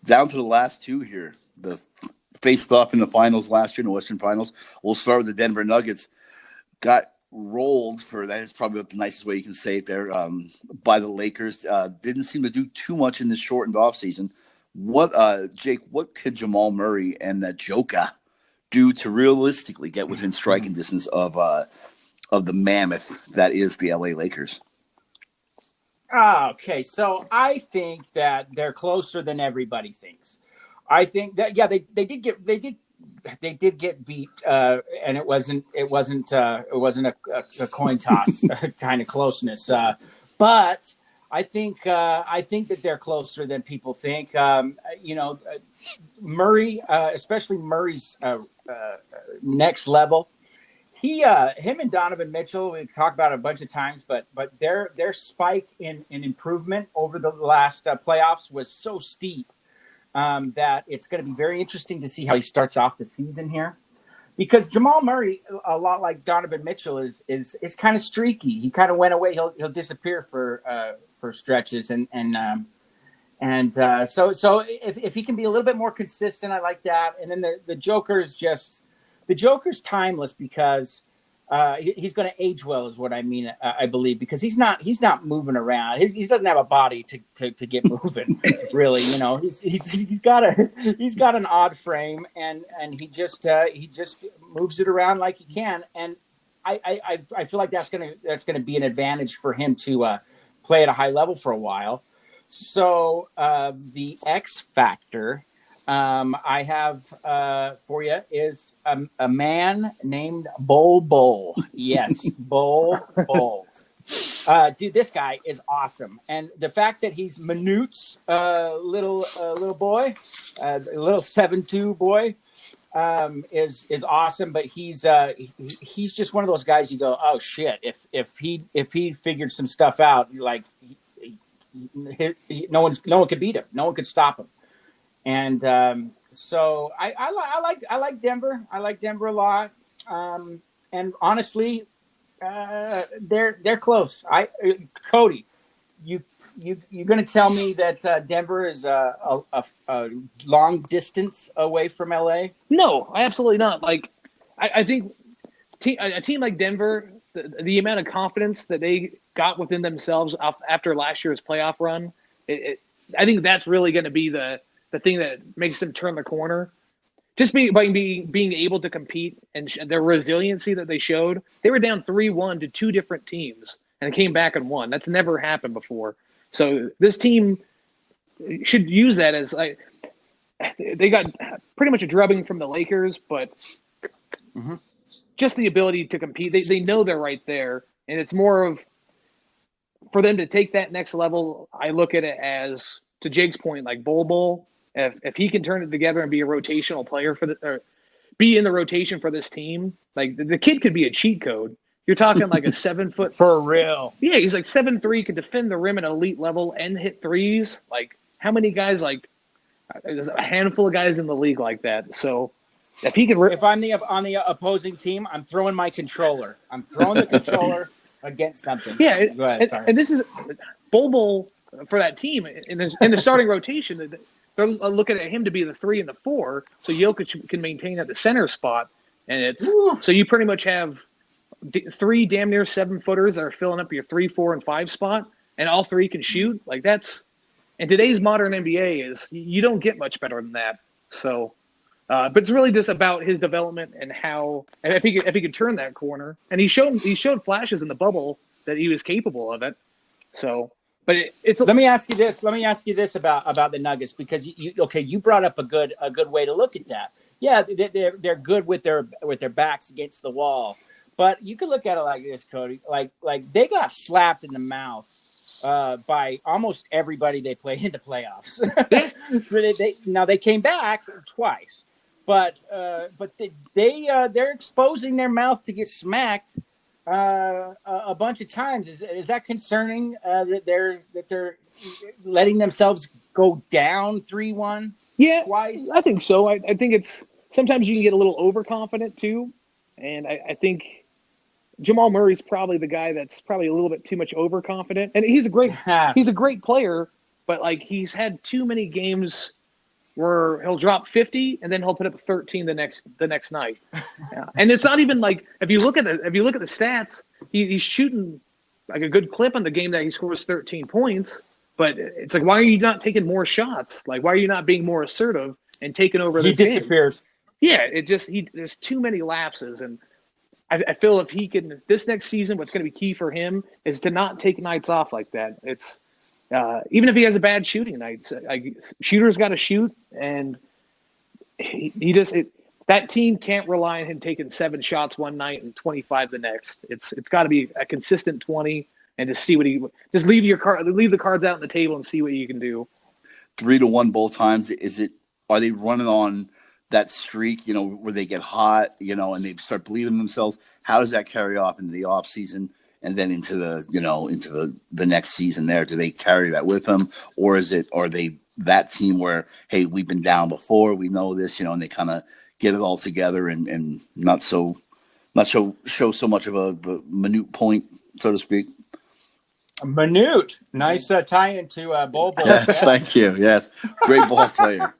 Down to the last two here. The faced off in the finals last year in the Western Finals. We'll start with the Denver Nuggets. Got rolled for that is probably the nicest way you can say it there by the Lakers. Didn't seem to do too much in this shortened offseason. What Jake, what could Jamal Murray and that Joker do to realistically get within striking distance of the mammoth that is the LA Lakers? Okay, so I think that they're closer than everybody thinks. I think that they did get beat, and it wasn't a coin toss kind of closeness. But I think that they're closer than people think. Murray, especially Murray's next level. Him and Donovan Mitchell, we've talked about it a bunch of times, but their spike in improvement over the last playoffs was so steep that it's going to be very interesting to see how he starts off the season here. Because Jamal Murray, a lot like Donovan Mitchell, is kind of streaky. He kind of went away. He'll disappear for stretches, so if he can be a little bit more consistent, I like that. And then the Joker's timeless because he's going to age well, is what I mean. I believe because he's not moving around. He doesn't have a body to get moving. Really, he's got an odd frame, and he just moves it around like he can. And I feel like that's gonna be an advantage for him to play at a high level for a while. So the X factor I have for you is a man named Bol. Yes, Bol. Dude, this guy is awesome, and the fact that he's Manute's little boy, little 7'2" boy, is awesome. But he's just one of those guys. You go, oh shit! If he figured some stuff out, like no one could beat him. No one could stop him. And so I like Denver. I like Denver a lot. And honestly, they're close. Cody, you're going to tell me that Denver is a long distance away from LA? No, absolutely not. Like I think a team like Denver, the amount of confidence that they got within themselves after last year's playoff run, I think that's really going to be the thing that makes them turn the corner. Just by being able to compete and their resiliency that they showed. They were down 3-1 to two different teams and came back and won. That's never happened before. So this team should use that as they got pretty much a drubbing from the Lakers, but just the ability to compete. They know they're right there, and it's more of for them to take that next level. I look at it as, to Jake's point, like Bol. If he can turn it together and be a rotational player or be in the rotation for this team, like the kid could be a cheat code. You're talking like a 7 foot for real. Yeah, he's like 7'3", can defend the rim at an elite level and hit threes. Like how many guys? Like there's a handful of guys in the league like that. So if he could, if I'm on the opposing team, I'm throwing my controller. I'm throwing the controller against something. Yeah, go ahead, sorry. And this is Bol for that team in the starting rotation. They're looking at him to be the 3 and the 4, so Jokic can maintain at the center spot. And so you pretty much have 3 damn near 7-footers that are filling up your 3, 4, and 5 spot, and all 3 can shoot. Like that's in today's modern NBA you don't get much better than that. So, but it's really just about his development and if he could turn that corner. And he showed flashes in the bubble that he was capable of it. So. But it's. Let me ask you this about the Nuggets, because you brought up a good way to look at that. Yeah, they're good with their backs against the wall, but you could look at it like this, Cody. Like they got slapped in the mouth by almost everybody they played in the playoffs. So they came back twice, but they're exposing their mouth to get smacked a bunch of times. Is that concerning that they're letting themselves go down 3-1? Yeah, twice? I think so. I think it's sometimes you can get a little overconfident too, and I think Jamal Murray's probably the guy that's probably a little bit too much overconfident, and he's a great player, but like he's had too many games where he'll drop 50 and then he'll put up 13 the next night. Yeah. And it's not even like if you look at the stats, he's shooting like a good clip on the game that he scores 13 points. But it's like, why are you not taking more shots? Like, why are you not being more assertive and taking over this game? He disappears. Yeah, there's too many lapses, and I feel if he can this next season, what's going to be key for him is to not take nights off like that. It's even if he has a bad shooting night, shooter's got to shoot, and that team can't rely on him taking 7 shots one night and 25 the next. It's got to be a consistent 20. And just see just leave the cards out on the table and see what you can do. 3-1 both times. Are they running on that streak, where they get hot, and they start believing in themselves? How does that carry off into the off season and then into the next season there? Do they carry that with them? Or are they that team where, hey, we've been down before, we know this, and they kind of get it all together and not show so much of a minute point, so to speak? Minute. Nice tie into Bol Bol. Yes, thank you. Yes, great ball player.